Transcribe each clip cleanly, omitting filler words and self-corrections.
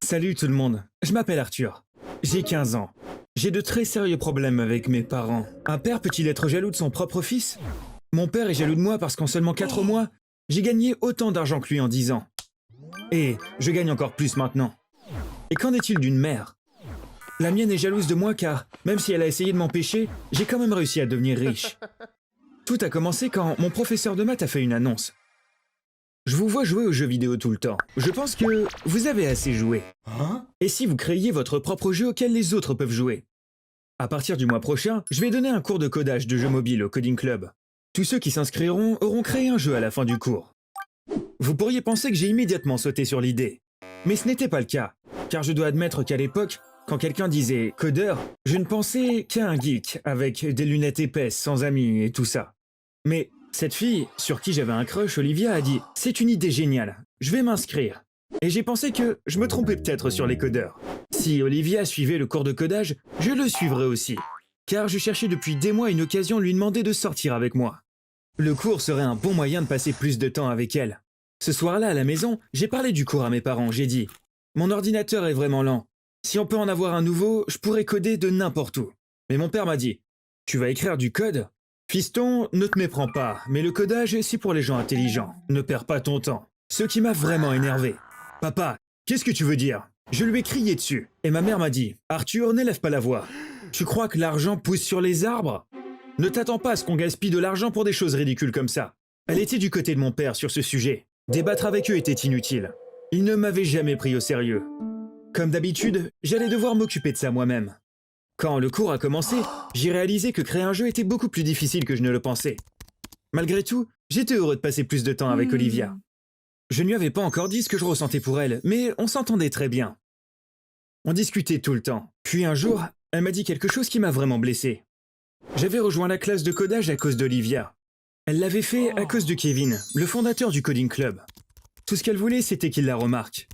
Salut tout le monde, je m'appelle Arthur. J'ai 15 ans. J'ai de très sérieux problèmes avec mes parents. Un père peut-il être jaloux de son propre fils? Mon père est jaloux de moi parce qu'en seulement 4 mois, j'ai gagné autant d'argent que lui en 10 ans. Et je gagne encore plus maintenant. Et qu'en est-il d'une mère? La mienne est jalouse de moi car, même si elle a essayé de m'empêcher, j'ai quand même réussi à devenir riche. Tout a commencé quand mon professeur de maths a fait une annonce. Je vous vois jouer aux jeux vidéo tout le temps. Je pense que vous avez assez joué. Et si vous créiez votre propre jeu auquel les autres peuvent jouer? À partir du mois prochain, je vais donner un cours de codage de jeux mobiles au Coding Club. Tous ceux qui s'inscriront auront créé un jeu à la fin du cours. Vous pourriez penser que j'ai immédiatement sauté sur l'idée. Mais ce n'était pas le cas, car je dois admettre qu'à l'époque, quand quelqu'un disait « codeur », je ne pensais qu'à un geek avec des lunettes épaisses, sans amis et tout ça. Mais cette fille, sur qui j'avais un crush, Olivia, a dit « c'est une idée géniale, je vais m'inscrire ». Et j'ai pensé que je me trompais peut-être sur les codeurs. Si Olivia suivait le cours de codage, je le suivrais aussi. Car je cherchais depuis des mois une occasion de lui demander de sortir avec moi. Le cours serait un bon moyen de passer plus de temps avec elle. Ce soir-là, à la maison, j'ai parlé du cours à mes parents, j'ai dit « Mon ordinateur est vraiment lent. Si on peut en avoir un nouveau, je pourrais coder de n'importe où. » Mais mon père m'a dit « Tu vas écrire du code ? Fiston, ne te méprends pas, mais le codage, c'est pour les gens intelligents. Ne perds pas ton temps. » Ce qui m'a vraiment énervé. « Papa, qu'est-ce que tu veux dire ?» Je lui ai crié dessus. Et ma mère m'a dit « Arthur, n'élève pas la voix. Tu crois que l'argent pousse sur les arbres ? Ne t'attends pas à ce qu'on gaspille de l'argent pour des choses ridicules comme ça. » Elle était du côté de mon père sur ce sujet. Débattre avec eux était inutile. Ils ne m'avaient jamais pris au sérieux. Comme d'habitude, j'allais devoir m'occuper de ça moi-même. Quand le cours a commencé, j'ai réalisé que créer un jeu était beaucoup plus difficile que je ne le pensais. Malgré tout, j'étais heureux de passer plus de temps avec Olivia. Je ne lui avais pas encore dit ce que je ressentais pour elle, mais on s'entendait très bien. On discutait tout le temps. Puis un jour, elle m'a dit quelque chose qui m'a vraiment blessé. J'avais rejoint la classe de codage à cause d'Olivia. Elle l'avait fait à cause de Kevin, le fondateur du Coding Club. Tout ce qu'elle voulait, c'était qu'il la remarque.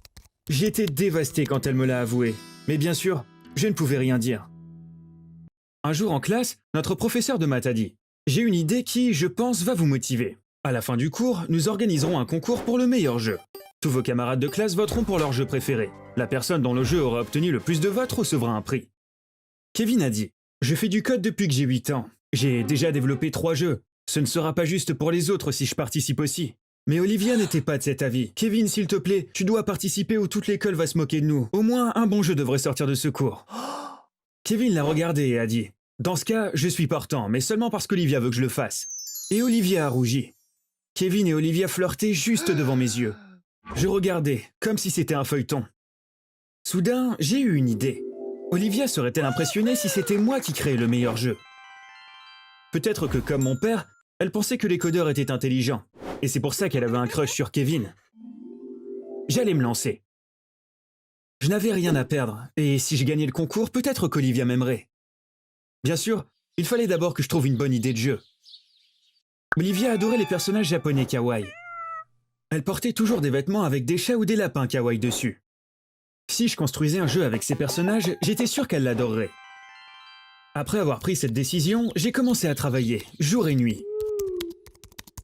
J'ai été dévasté quand elle me l'a avoué, mais bien sûr, je ne pouvais rien dire. Un jour en classe, notre professeur de maths a dit « J'ai une idée qui, je pense, va vous motiver. À la fin du cours, nous organiserons un concours pour le meilleur jeu. Tous vos camarades de classe voteront pour leur jeu préféré. La personne dont le jeu aura obtenu le plus de votes recevra un prix. » Kevin a dit « Je fais du code depuis que j'ai 8 ans. J'ai déjà développé 3 jeux. Ce ne sera pas juste pour les autres si je participe aussi. » Mais Olivia n'était pas de cet avis. « Kevin, s'il te plaît, tu dois participer ou toute l'école va se moquer de nous. Au moins, un bon jeu devrait sortir de ce cours. » Kevin l'a regardé et a dit « Dans ce cas, je suis partant, mais seulement parce qu'Olivia veut que je le fasse. » Et Olivia a rougi. Kevin et Olivia flirtaient juste devant mes yeux. Je regardais, comme si c'était un feuilleton. Soudain, j'ai eu une idée. Olivia serait-elle impressionnée si c'était moi qui créais le meilleur jeu? Peut-être que, comme mon père, elle pensait que les codeurs étaient intelligents. Et c'est pour ça qu'elle avait un crush sur Kevin. J'allais me lancer. Je n'avais rien à perdre, et si je gagnais le concours, peut-être qu'Olivia m'aimerait. Bien sûr, il fallait d'abord que je trouve une bonne idée de jeu. Olivia adorait les personnages japonais kawaii. Elle portait toujours des vêtements avec des chats ou des lapins kawaii dessus. Si je construisais un jeu avec ces personnages, j'étais sûr qu'elle l'adorerait. Après avoir pris cette décision, j'ai commencé à travailler, jour et nuit.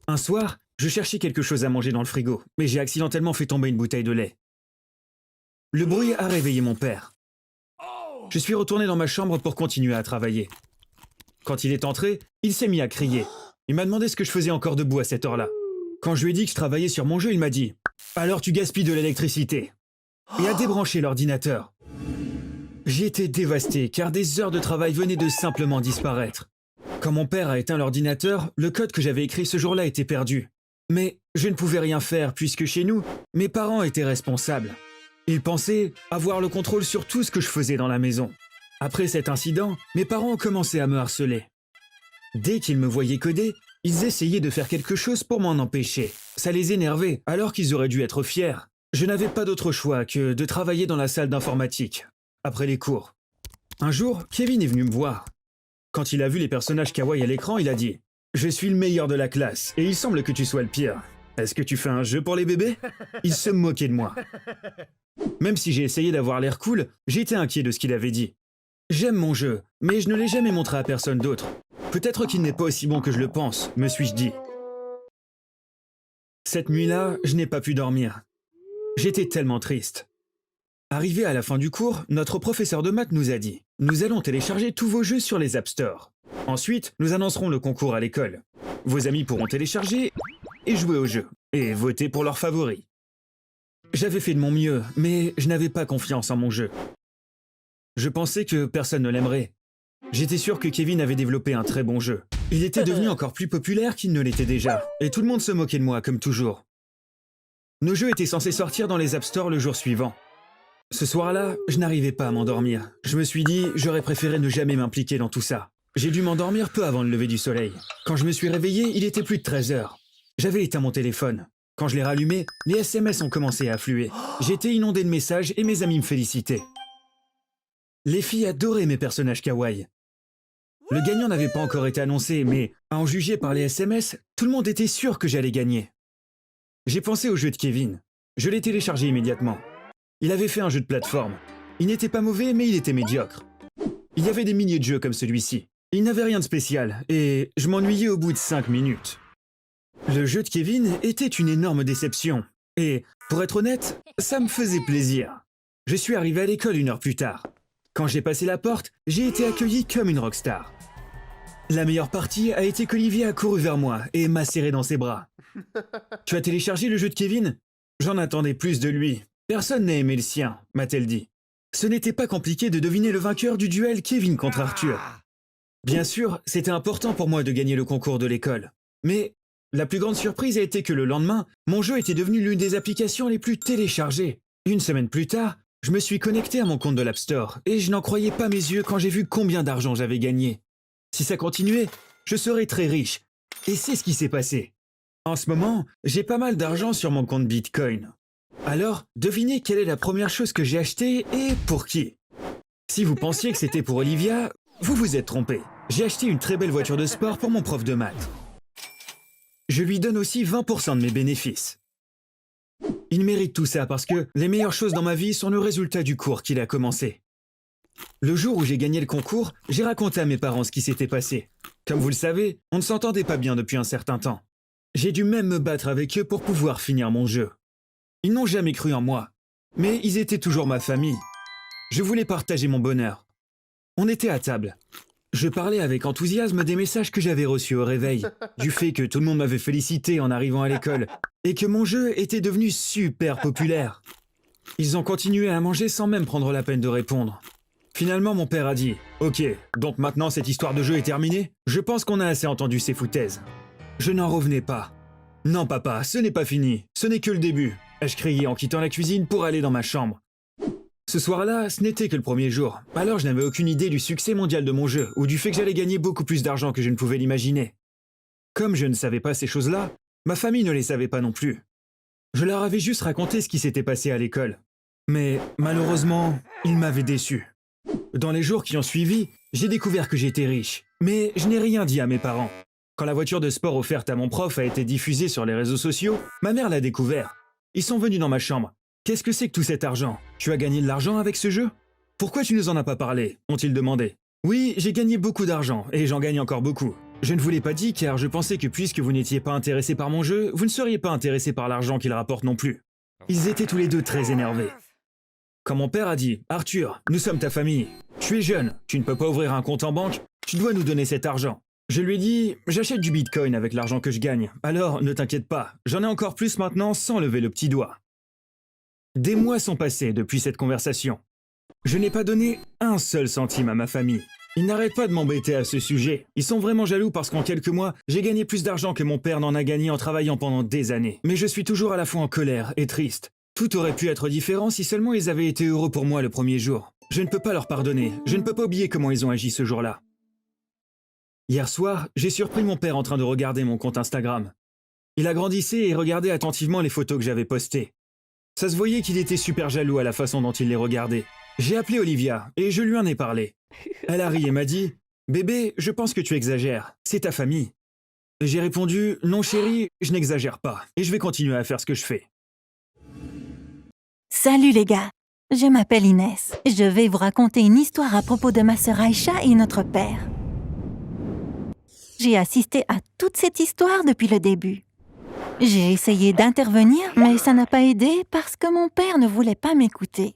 Un soir, je cherchais quelque chose à manger dans le frigo, mais j'ai accidentellement fait tomber une bouteille de lait. Le bruit a réveillé mon père. Je suis retourné dans ma chambre pour continuer à travailler. Quand il est entré, il s'est mis à crier. Il m'a demandé ce que je faisais encore debout à cette heure-là. Quand je lui ai dit que je travaillais sur mon jeu, il m'a dit « Alors tu gaspilles de l'électricité » et a débranché l'ordinateur. J'ai été dévasté car des heures de travail venaient de simplement disparaître. Quand mon père a éteint l'ordinateur, le code que j'avais écrit ce jour-là était perdu. Mais je ne pouvais rien faire puisque chez nous, mes parents étaient responsables. Ils pensaient avoir le contrôle sur tout ce que je faisais dans la maison. Après cet incident, mes parents ont commencé à me harceler. Dès qu'ils me voyaient coder, ils essayaient de faire quelque chose pour m'en empêcher. Ça les énervait, alors qu'ils auraient dû être fiers. Je n'avais pas d'autre choix que de travailler dans la salle d'informatique, après les cours. Un jour, Kevin est venu me voir. Quand il a vu les personnages kawaii à l'écran, il a dit « Je suis le meilleur de la classe, et il semble que tu sois le pire. Est-ce que tu fais un jeu pour les bébés ?» Il se moquait de moi. Même si j'ai essayé d'avoir l'air cool, j'étais inquiet de ce qu'il avait dit. J'aime mon jeu, mais je ne l'ai jamais montré à personne d'autre. Peut-être qu'il n'est pas aussi bon que je le pense, me suis-je dit. Cette nuit-là, je n'ai pas pu dormir. J'étais tellement triste. Arrivé à la fin du cours, notre professeur de maths nous a dit « Nous allons télécharger tous vos jeux sur les App Store. Ensuite, nous annoncerons le concours à l'école. Vos amis pourront télécharger et jouer aux jeux, et voter pour leurs favoris. » J'avais fait de mon mieux, mais je n'avais pas confiance en mon jeu. Je pensais que personne ne l'aimerait. J'étais sûr que Kevin avait développé un très bon jeu. Il était devenu encore plus populaire qu'il ne l'était déjà, et tout le monde se moquait de moi, comme toujours. Nos jeux étaient censés sortir dans les App Store le jour suivant. Ce soir-là, je n'arrivais pas à m'endormir. Je me suis dit, j'aurais préféré ne jamais m'impliquer dans tout ça. J'ai dû m'endormir peu avant le lever du soleil. Quand je me suis réveillé, il était plus de 13 heures. J'avais éteint mon téléphone. Quand je l'ai rallumé, les SMS ont commencé à affluer. J'étais inondé de messages et mes amis me félicitaient. Les filles adoraient mes personnages kawaii. Le gagnant n'avait pas encore été annoncé, mais à en juger par les SMS, tout le monde était sûr que j'allais gagner. J'ai pensé au jeu de Kevin. Je l'ai téléchargé immédiatement. Il avait fait un jeu de plateforme. Il n'était pas mauvais, mais il était médiocre. Il y avait des milliers de jeux comme celui-ci. Il n'avait rien de spécial, et je m'ennuyais au bout de 5 minutes. Le jeu de Kevin était une énorme déception. Et, pour être honnête, ça me faisait plaisir. Je suis arrivé à l'école 1 heure plus tard. Quand j'ai passé la porte, j'ai été accueilli comme une rockstar. La meilleure partie a été qu'Olivier a couru vers moi et m'a serré dans ses bras. « Tu as téléchargé le jeu de Kevin ?» J'en attendais plus de lui. Personne n'a aimé le sien, m'a-t-elle dit. Ce n'était pas compliqué de deviner le vainqueur du duel Kevin contre Arthur. Bien sûr, c'était important pour moi de gagner le concours de l'école. Mais la plus grande surprise a été que le lendemain, mon jeu était devenu l'une des applications les plus téléchargées. 1 semaine plus tard, je me suis connecté à mon compte de l'App Store et je n'en croyais pas mes yeux quand j'ai vu combien d'argent j'avais gagné. Si ça continuait, je serais très riche. Et c'est ce qui s'est passé. En ce moment, j'ai pas mal d'argent sur mon compte Bitcoin. Alors, devinez quelle est la première chose que j'ai achetée et pour qui. Si vous pensiez que c'était pour Olivia, vous vous êtes trompé. J'ai acheté une très belle voiture de sport pour mon prof de maths. Je lui donne aussi 20% de mes bénéfices. Il mérite tout ça parce que les meilleures choses dans ma vie sont le résultat du cours qu'il a commencé. Le jour où j'ai gagné le concours, j'ai raconté à mes parents ce qui s'était passé. Comme vous le savez, on ne s'entendait pas bien depuis un certain temps. J'ai dû même me battre avec eux pour pouvoir finir mon jeu. Ils n'ont jamais cru en moi, mais ils étaient toujours ma famille. Je voulais partager mon bonheur. On était à table. Je parlais avec enthousiasme des messages que j'avais reçus au réveil, du fait que tout le monde m'avait félicité en arrivant à l'école, et que mon jeu était devenu super populaire. Ils ont continué à manger sans même prendre la peine de répondre. Finalement, mon père a dit « Ok, donc maintenant cette histoire de jeu est terminée ? Je pense qu'on a assez entendu ces foutaises. » Je n'en revenais pas. « Non papa, ce n'est pas fini, ce n'est que le début !» ai-je crié en quittant la cuisine pour aller dans ma chambre. Ce soir-là, ce n'était que le premier jour, alors je n'avais aucune idée du succès mondial de mon jeu, ou du fait que j'allais gagner beaucoup plus d'argent que je ne pouvais l'imaginer. Comme je ne savais pas ces choses-là, ma famille ne les savait pas non plus. Je leur avais juste raconté ce qui s'était passé à l'école. Mais malheureusement, ils m'avaient déçu. Dans les jours qui ont suivi, j'ai découvert que j'étais riche, mais je n'ai rien dit à mes parents. Quand la voiture de sport offerte à mon prof a été diffusée sur les réseaux sociaux, ma mère l'a découvert. Ils sont venus dans ma chambre. « Qu'est-ce que c'est que tout cet argent? Tu as gagné de l'argent avec ce jeu? Pourquoi tu nous en as pas parlé ?» ont-ils demandé. « Oui, j'ai gagné beaucoup d'argent, et j'en gagne encore beaucoup. Je ne vous l'ai pas dit car je pensais que puisque vous n'étiez pas intéressé par mon jeu, vous ne seriez pas intéressé par l'argent qu'il rapporte non plus. » Ils étaient tous les deux très énervés. Quand mon père a dit « Arthur, nous sommes ta famille. Tu es jeune, tu ne peux pas ouvrir un compte en banque, tu dois nous donner cet argent. » Je lui ai dit « J'achète du Bitcoin avec l'argent que je gagne, alors ne t'inquiète pas, j'en ai encore plus maintenant sans lever le petit doigt. » Des mois sont passés depuis cette conversation. Je n'ai pas donné un seul centime à ma famille. Ils n'arrêtent pas de m'embêter à ce sujet. Ils sont vraiment jaloux parce qu'en quelques mois, j'ai gagné plus d'argent que mon père n'en a gagné en travaillant pendant des années. Mais je suis toujours à la fois en colère et triste. Tout aurait pu être différent si seulement ils avaient été heureux pour moi le premier jour. Je ne peux pas leur pardonner. Je ne peux pas oublier comment ils ont agi ce jour-là. Hier soir, j'ai surpris mon père en train de regarder mon compte Instagram. Il agrandissait et regardait attentivement les photos que j'avais postées. Ça se voyait qu'il était super jaloux à la façon dont il les regardait. J'ai appelé Olivia et je lui en ai parlé. Elle a ri et m'a dit « Bébé, je pense que tu exagères, c'est ta famille. » J'ai répondu « Non chérie, je n'exagère pas et je vais continuer à faire ce que je fais. » Salut les gars, je m'appelle Inès. Je vais vous raconter une histoire à propos de ma sœur Aïcha et notre père. J'ai assisté à toute cette histoire depuis le début. J'ai essayé d'intervenir, mais ça n'a pas aidé parce que mon père ne voulait pas m'écouter.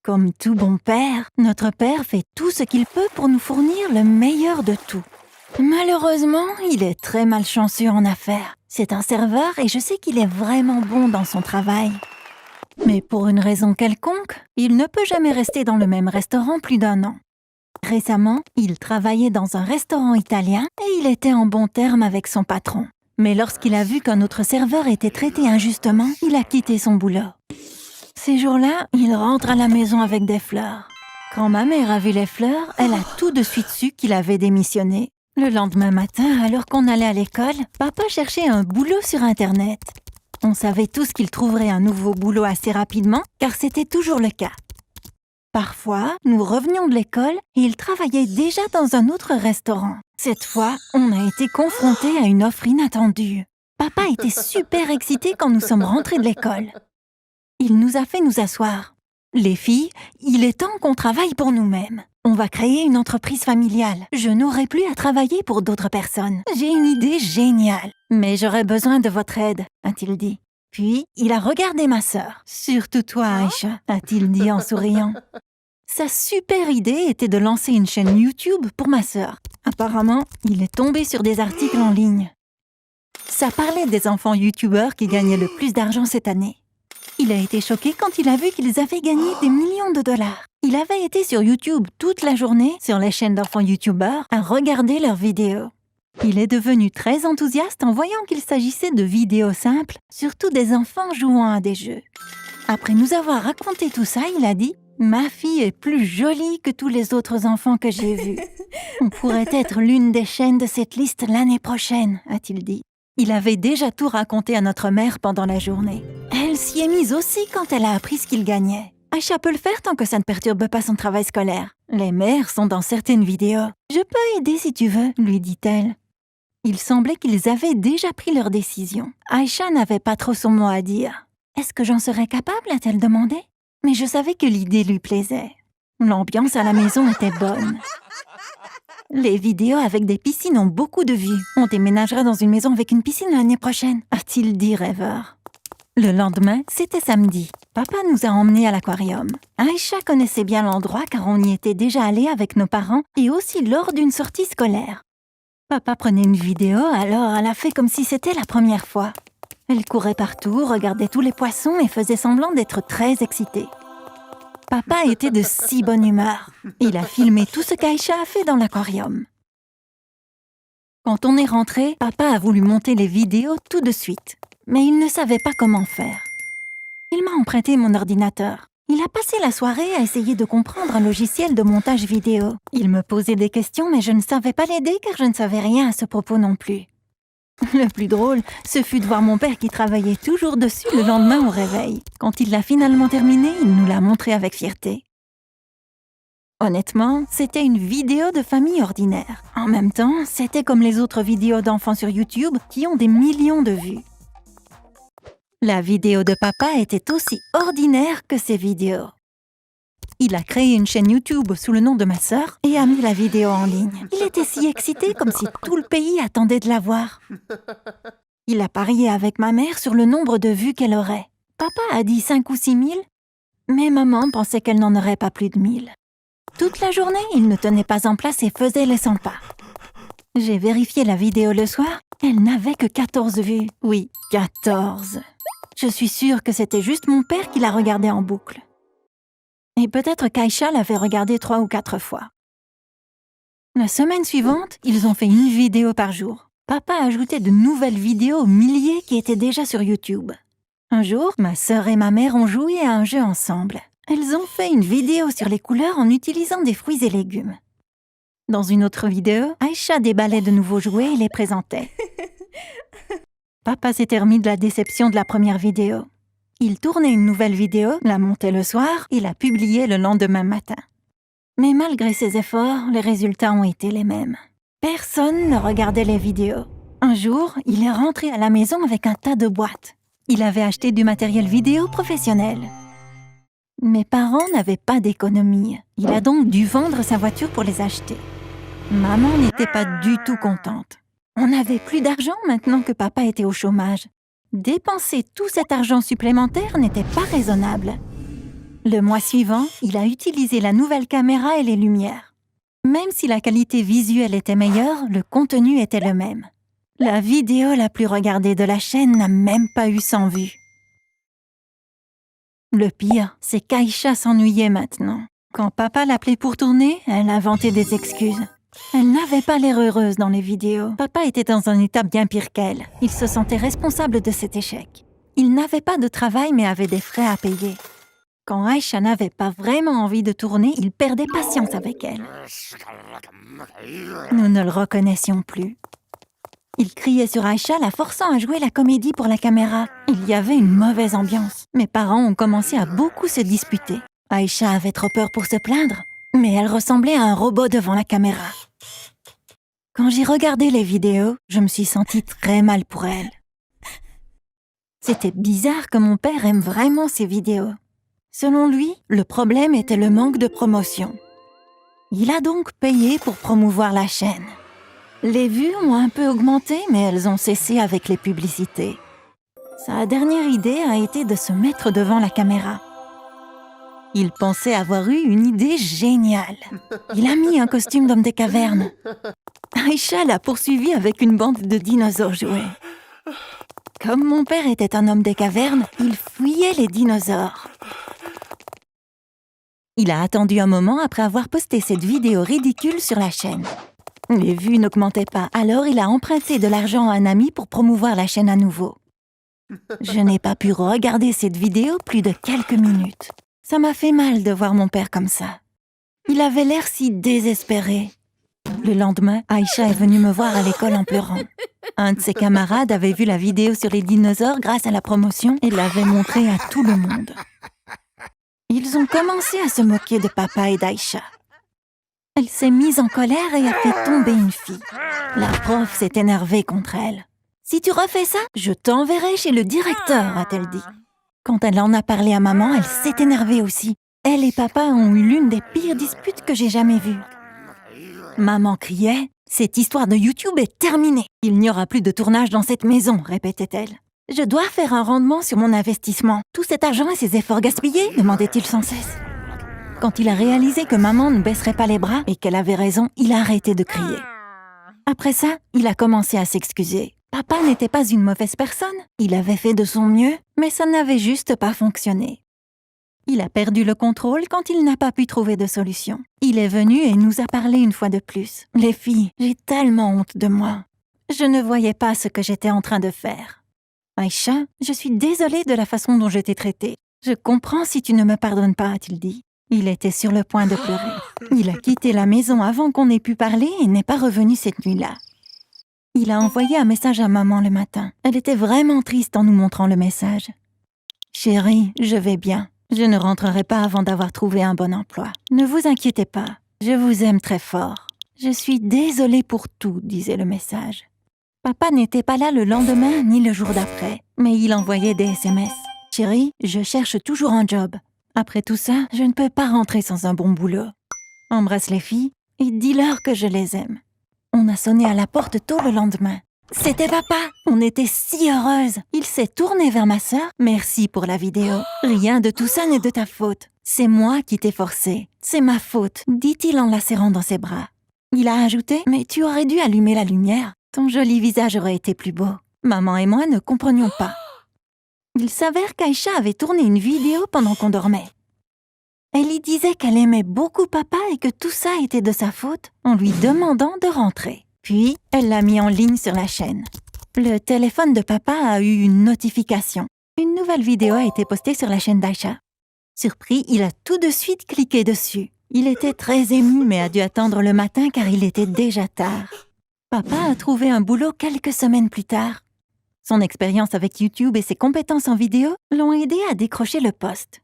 Comme tout bon père, notre père fait tout ce qu'il peut pour nous fournir le meilleur de tout. Malheureusement, il est très malchanceux en affaires. C'est un serveur et je sais qu'il est vraiment bon dans son travail. Mais pour une raison quelconque, il ne peut jamais rester dans le même restaurant plus d'1 an. Récemment, il travaillait dans un restaurant italien et il était en bon terme avec son patron. Mais lorsqu'il a vu qu'un autre serveur était traité injustement, il a quitté son boulot. Ces jours-là, il rentre à la maison avec des fleurs. Quand ma mère a vu les fleurs, elle a tout de suite su qu'il avait démissionné. Le lendemain matin, alors qu'on allait à l'école, papa cherchait un boulot sur Internet. On savait tous qu'il trouverait un nouveau boulot assez rapidement, car c'était toujours le cas. Parfois, nous revenions de l'école et il travaillait déjà dans un autre restaurant. Cette fois, on a été confrontés à une offre inattendue. Papa était super excité quand nous sommes rentrés de l'école. Il nous a fait nous asseoir. Les filles, il est temps qu'on travaille pour nous-mêmes. On va créer une entreprise familiale. Je n'aurai plus à travailler pour d'autres personnes. J'ai une idée géniale. Mais j'aurai besoin de votre aide, a-t-il dit. Puis, il a regardé ma sœur. Surtout toi, Aïcha, a-t-il dit en souriant. Sa super idée était de lancer une chaîne YouTube pour ma sœur. Apparemment, il est tombé sur des articles en ligne. Ça parlait des enfants YouTubeurs qui gagnaient le plus d'argent cette année. Il a été choqué quand il a vu qu'ils avaient gagné des millions de dollars. Il avait été sur YouTube toute la journée, sur les chaînes d'enfants YouTubeurs, à regarder leurs vidéos. Il est devenu très enthousiaste en voyant qu'il s'agissait de vidéos simples, surtout des enfants jouant à des jeux. Après nous avoir raconté tout ça, il a dit « Ma fille est plus jolie que tous les autres enfants que j'ai vus. On pourrait être l'une des chaînes de cette liste l'année prochaine, a-t-il dit. » Il avait déjà tout raconté à notre mère pendant la journée. Elle s'y est mise aussi quand elle a appris ce qu'il gagnait. Aïcha peut le faire tant que ça ne perturbe pas son travail scolaire. Les mères sont dans certaines vidéos. « Je peux aider si tu veux, » lui dit-elle. Il semblait qu'ils avaient déjà pris leur décision. Aïcha n'avait pas trop son mot à dire. « Est-ce que j'en serais capable ?» a-t-elle demandé. Mais je savais que l'idée lui plaisait. L'ambiance à la maison était bonne. Les vidéos avec des piscines ont beaucoup de vues. On déménagera dans une maison avec une piscine l'année prochaine, a-t-il dit rêveur. Le lendemain, c'était samedi. Papa nous a emmenés à l'aquarium. Aïcha connaissait bien l'endroit car on y était déjà allé avec nos parents et aussi lors d'une sortie scolaire. Papa prenait une vidéo, alors elle a fait comme si c'était la première fois. Elle courait partout, regardait tous les poissons et faisait semblant d'être très excitée. Papa était de si bonne humeur. Il a filmé tout ce qu'Aïcha a fait dans l'aquarium. Quand on est rentré, papa a voulu monter les vidéos tout de suite, mais il ne savait pas comment faire. Il m'a emprunté mon ordinateur. Il a passé la soirée à essayer de comprendre un logiciel de montage vidéo. Il me posait des questions, mais je ne savais pas l'aider car je ne savais rien à ce propos non plus. Le plus drôle, ce fut de voir mon père qui travaillait toujours dessus le lendemain au réveil. Quand il l'a finalement terminé, il nous l'a montré avec fierté. Honnêtement, c'était une vidéo de famille ordinaire. En même temps, c'était comme les autres vidéos d'enfants sur YouTube qui ont des millions de vues. La vidéo de papa était aussi ordinaire que ses vidéos. Il a créé une chaîne YouTube sous le nom de ma sœur et a mis la vidéo en ligne. Il était si excité comme si tout le pays attendait de la voir. Il a parié avec ma mère sur le nombre de vues qu'elle aurait. Papa a dit 5 ou 6 000, mais maman pensait qu'elle n'en aurait pas plus de 1 000. Toute la journée, il ne tenait pas en place et faisait les 100 pas. J'ai vérifié la vidéo le soir, elle n'avait que 14 vues. Oui, 14. Je suis sûre que c'était juste mon père qui la regardait en boucle. Et peut-être qu'Aïcha l'avait regardé 3 ou 4 fois. La semaine suivante, ils ont fait une vidéo par jour. Papa ajoutait de nouvelles vidéos aux milliers qui étaient déjà sur YouTube. Un jour, ma sœur et ma mère ont joué à un jeu ensemble. Elles ont fait une vidéo sur les couleurs en utilisant des fruits et légumes. Dans une autre vidéo, Aïcha déballait de nouveaux jouets et les présentait. Papa s'était remis de la déception de la première vidéo. Il tournait une nouvelle vidéo, la montait le soir et la publiait le lendemain matin. Mais malgré ses efforts, les résultats ont été les mêmes. Personne ne regardait les vidéos. Un jour, il est rentré à la maison avec un tas de boîtes. Il avait acheté du matériel vidéo professionnel. Mes parents n'avaient pas d'économie. Il a donc dû vendre sa voiture pour les acheter. Maman n'était pas du tout contente. On n'avait plus d'argent maintenant que papa était au chômage. Dépenser tout cet argent supplémentaire n'était pas raisonnable. Le mois suivant, il a utilisé la nouvelle caméra et les lumières. Même si la qualité visuelle était meilleure, le contenu était le même. La vidéo la plus regardée de la chaîne n'a même pas eu 100 vues. Le pire, c'est qu'Aïcha s'ennuyait maintenant. Quand papa l'appelait pour tourner, elle inventait des excuses. Elle n'avait pas l'air heureuse dans les vidéos. Papa était dans un état bien pire qu'elle. Il se sentait responsable de cet échec. Il n'avait pas de travail mais avait des frais à payer. Quand Aïcha n'avait pas vraiment envie de tourner, il perdait patience avec elle. Nous ne le reconnaissions plus. Il criait sur Aïcha, la forçant à jouer la comédie pour la caméra. Il y avait une mauvaise ambiance. Mes parents ont commencé à beaucoup se disputer. Aïcha avait trop peur pour se plaindre, mais elle ressemblait à un robot devant la caméra. Quand j'ai regardé les vidéos, je me suis sentie très mal pour elle. C'était bizarre que mon père aime vraiment ces vidéos. Selon lui, le problème était le manque de promotion. Il a donc payé pour promouvoir la chaîne. Les vues ont un peu augmenté, mais elles ont cessé avec les publicités. Sa dernière idée a été de se mettre devant la caméra. Il pensait avoir eu une idée géniale. Il a mis un costume d'homme des cavernes. Aïcha l'a poursuivi avec une bande de dinosaures jouets. Comme mon père était un homme des cavernes, il fuyait les dinosaures. Il a attendu un moment après avoir posté cette vidéo ridicule sur la chaîne. Les vues n'augmentaient pas, alors il a emprunté de l'argent à un ami pour promouvoir la chaîne à nouveau. Je n'ai pas pu regarder cette vidéo plus de quelques minutes. Ça m'a fait mal de voir mon père comme ça. Il avait l'air si désespéré. Le lendemain, Aïcha est venue me voir à l'école en pleurant. Un de ses camarades avait vu la vidéo sur les dinosaures grâce à la promotion et l'avait montrée à tout le monde. Ils ont commencé à se moquer de papa et d'Aïcha. Elle s'est mise en colère et a fait tomber une fille. La prof s'est énervée contre elle. « Si tu refais ça, je t'enverrai chez le directeur », a-t-elle dit. Quand elle en a parlé à maman, elle s'est énervée aussi. Elle et papa ont eu l'une des pires disputes que j'ai jamais vues. Maman criait « Cette histoire de YouTube est terminée. Il n'y aura plus de tournage dans cette maison », répétait-elle. « Je dois faire un rendement sur mon investissement. Tout cet argent et ces efforts gaspillés ?» demandait-il sans cesse. Quand il a réalisé que maman ne baisserait pas les bras et qu'elle avait raison, il a arrêté de crier. Après ça, il a commencé à s'excuser. Papa n'était pas une mauvaise personne. Il avait fait de son mieux, mais ça n'avait juste pas fonctionné. Il a perdu le contrôle quand il n'a pas pu trouver de solution. Il est venu et nous a parlé une fois de plus. « Les filles, j'ai tellement honte de moi. Je ne voyais pas ce que j'étais en train de faire. Aïcha, je suis désolée de la façon dont je t'ai traitée. Je comprends si tu ne me pardonnes pas, a-t-il dit. Il était sur le point de pleurer. Il a quitté la maison avant qu'on ait pu parler et n'est pas revenu cette nuit-là. Il a envoyé un message à maman le matin. Elle était vraiment triste en nous montrant le message. « Chérie, je vais bien. Je ne rentrerai pas avant d'avoir trouvé un bon emploi. Ne vous inquiétez pas. Je vous aime très fort. Je suis désolée pour tout, » disait le message. Papa n'était pas là le lendemain ni le jour d'après, mais il envoyait des SMS. « Chérie, je cherche toujours un job. Après tout ça, je ne peux pas rentrer sans un bon boulot. Embrasse les filles et dis-leur que je les aime. » On a sonné à la porte tôt le lendemain. C'était papa. On était si heureuses. Il s'est tourné vers ma sœur. « Merci pour la vidéo. Rien de tout ça n'est de ta faute. C'est moi qui t'ai forcé. C'est ma faute, » dit-il en la serrant dans ses bras. Il a ajouté « Mais tu aurais dû allumer la lumière. Ton joli visage aurait été plus beau. » Maman et moi ne comprenions pas. Il s'avère qu'Aïcha avait tourné une vidéo pendant qu'on dormait. Elle y disait qu'elle aimait beaucoup papa et que tout ça était de sa faute en lui demandant de rentrer. Puis, elle l'a mis en ligne sur la chaîne. Le téléphone de papa a eu une notification. Une nouvelle vidéo a été postée sur la chaîne d'Aïcha. Surpris, il a tout de suite cliqué dessus. Il était très ému mais a dû attendre le matin car il était déjà tard. Papa a trouvé un boulot quelques semaines plus tard. Son expérience avec YouTube et ses compétences en vidéo l'ont aidé à décrocher le poste.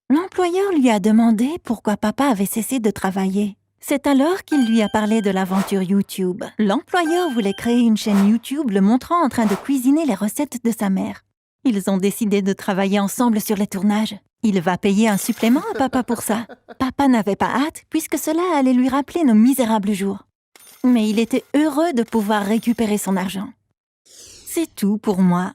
L'employeur lui a demandé pourquoi papa avait cessé de travailler. C'est alors qu'il lui a parlé de l'aventure YouTube. L'employeur voulait créer une chaîne YouTube le montrant en train de cuisiner les recettes de sa mère. Ils ont décidé de travailler ensemble sur les tournages. Il va payer un supplément à papa pour ça. Papa n'avait pas hâte puisque cela allait lui rappeler nos misérables jours. Mais il était heureux de pouvoir récupérer son argent. C'est tout pour moi.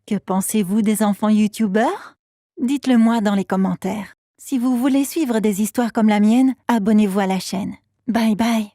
Que pensez-vous des enfants YouTubeurs ? Dites-le moi dans les commentaires. Si vous voulez suivre des histoires comme la mienne, abonnez-vous à la chaîne. Bye bye.